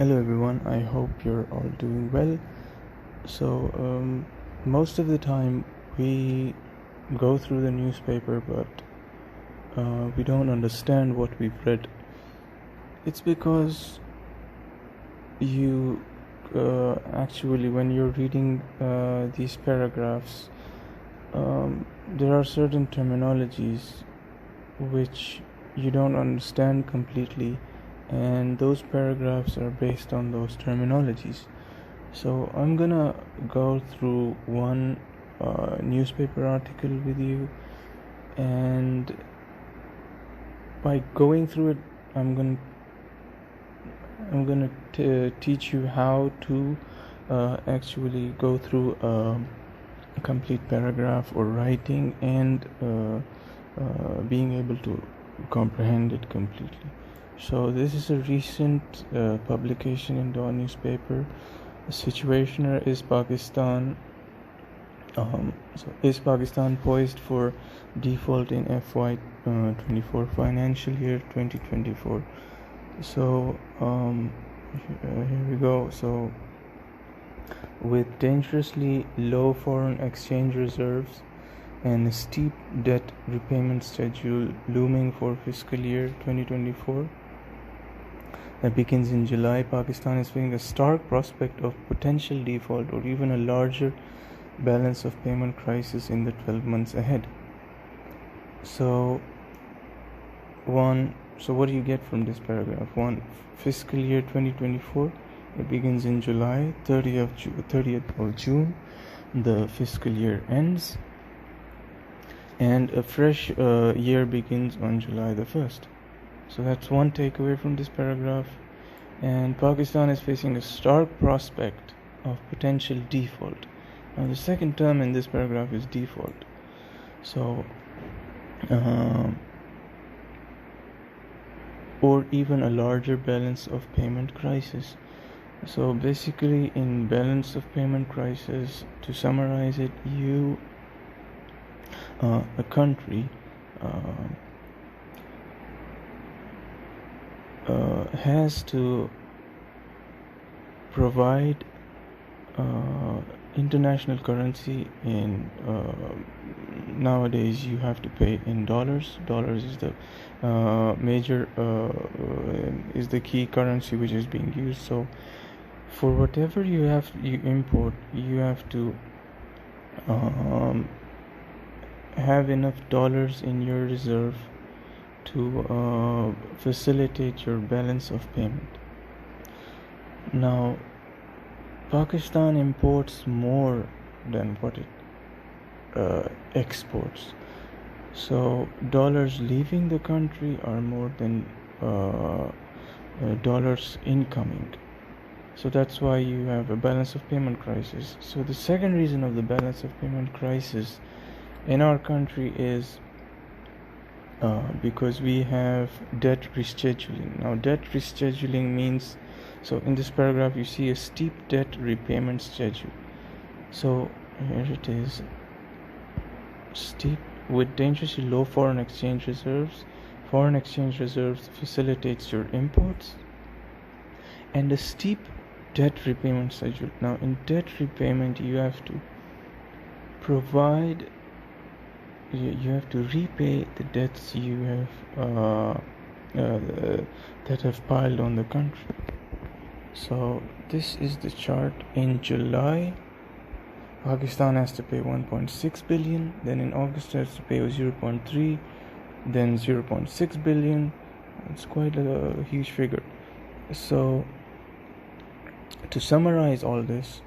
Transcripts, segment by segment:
Hello everyone, I hope you're all doing well. So, most of the time we go through the newspaper, but we don't understand what we've read. It's because you actually, when you're reading these paragraphs, there are certain terminologies which you don't understand completely, and those paragraphs are based on those terminologies. So I'm gonna go through one newspaper article with you, and by going through it, I'm gonna teach you how to actually go through a complete paragraph or writing and being able to comprehend it completely. So this is a recent publication in the newspaper. The situationer is Pakistan. Is Pakistan poised for default in FY24 financial year 2024? So here we go. So with dangerously low foreign exchange reserves and a steep debt repayment schedule looming for fiscal year 2024 that begins in July, Pakistan is facing a stark prospect of potential default or even a larger balance of payment crisis in the 12 months ahead. So what do you get from this paragraph? One, fiscal year 2024, it begins in July. 30th of June, the fiscal year ends, and a fresh year begins on July the 1st. So that's one takeaway from this paragraph. And Pakistan is facing a stark prospect of potential default. Now the second term in this paragraph is default. So or even a larger balance of payment crisis. So basically, in balance of payment crisis, to summarize it, a country has to provide international currency in nowadays you have to pay in dollars. Dollars is the major is the key currency which is being used. So for whatever you import, you have to have enough dollars in your reserve to facilitate your balance of payment. Now Pakistan imports more than what it exports. So dollars leaving the country are more than dollars incoming. So that's why you have a balance of payment crisis. So the second reason of the balance of payment crisis in our country is because we have debt rescheduling. Now debt rescheduling means, so in this paragraph you see a steep debt repayment schedule. So here it is: steep with dangerously low foreign exchange reserves. Foreign exchange reserves facilitates your imports, and a steep debt repayment schedule. Now in debt repayment you have to repay the debts you have that have piled on the country. So this is the chart. In July, Pakistan has to pay 1.6 billion, then in August has to pay 0.3, then 0.6 billion. It's quite a huge figure. So to summarize all this,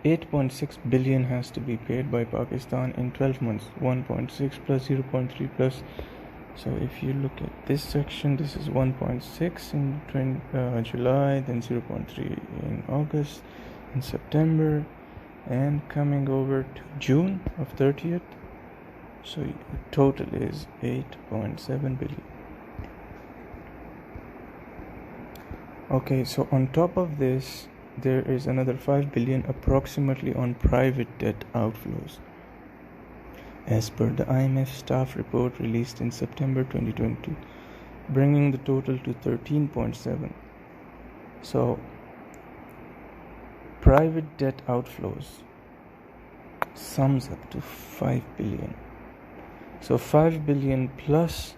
8.6 billion has to be paid by Pakistan in 12 months. 1.6 plus 0.3 plus. So if you look at this section, this is 1.6 in July, then 0.3 in August, in September, and coming over to June of 30th. So the total is 8.7 billion. Okay, so on top of this, there is another 5 billion approximately on private debt outflows, as per the IMF staff report released in September 2022, bringing the total to 13.7. So private debt outflows sums up to 5 billion. So 5 billion plus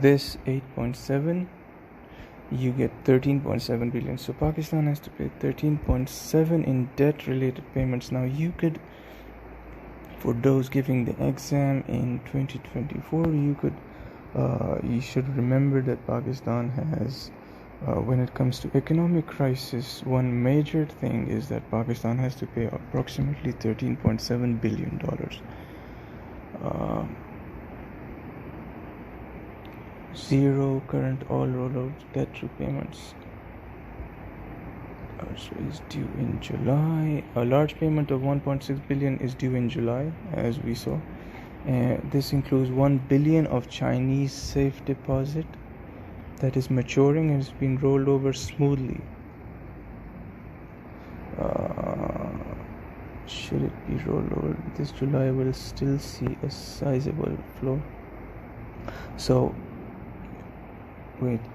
this 8.7, you get 13.7 billion. So Pakistan has to pay 13.7 in debt related payments. Now you could, for those giving the exam in 2024, you should remember that Pakistan has, when it comes to economic crisis, one major thing is that Pakistan has to pay approximately $13.7 billion. Zero current all rollout debt repayments is due in July. A large payment of 1.6 billion is due in July, as we saw. This includes 1 billion of Chinese safe deposit that is maturing and is being rolled over smoothly. Should it be rolled over this July, will still see a sizable flow. So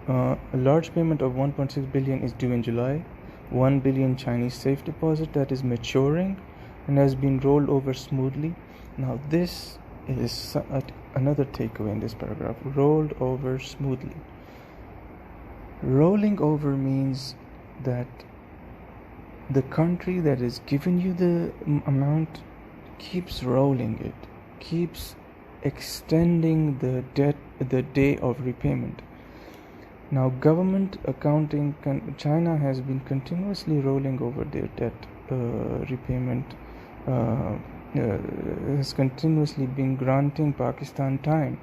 a large payment of 1.6 billion is due in July. 1 billion Chinese safe deposit that is maturing and has been rolled over smoothly. Now this is another takeaway in this paragraph: rolled over smoothly. Rolling over means that the country that is giving you the amount keeps rolling it, keeps extending the debt, the day of repayment. Now government accounting, China has been continuously rolling over their debt repayment, has continuously been granting Pakistan time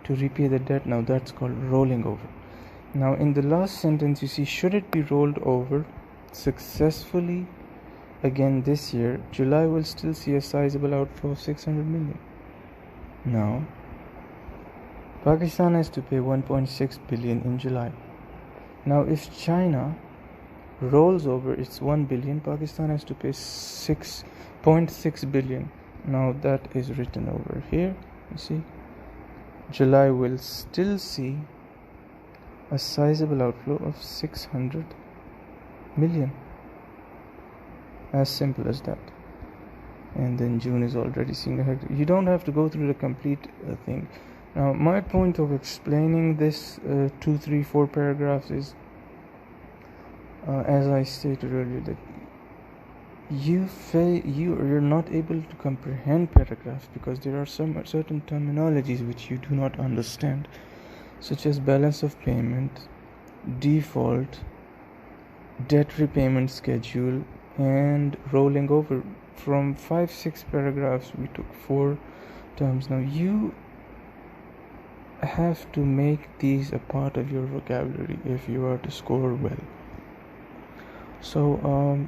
to repay the debt. Now that's called rolling over. Now in the last sentence you see, should it be rolled over successfully again this year, July will still see a sizable outflow of 600 million. Now Pakistan has to pay 1.6 billion in July. Now if China rolls over its 1 billion, Pakistan has to pay 6.6 billion. Now that is written over here. You see, July will still see a sizable outflow of 600 million. As simple as that. And then June is already seeing ahead. You don't have to go through the complete thing. Now my point of explaining this 2, 3, 4 paragraphs is, as I stated earlier, that you're not able to comprehend paragraphs because there are some certain terminologies which you do not understand, such as balance of payment, default, debt repayment schedule, and rolling over. From 5-6 paragraphs we took 4 terms. Now you have to make these a part of your vocabulary if you are to score well. So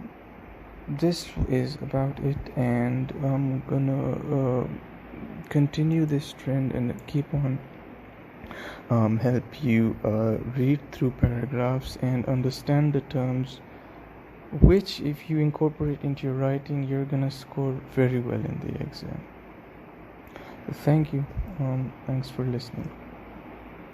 this is about it, and I'm gonna continue this trend and keep on help you read through paragraphs and understand the terms, which if you incorporate into your writing, you're gonna score very well in the exam. Thank you. Thanks for listening.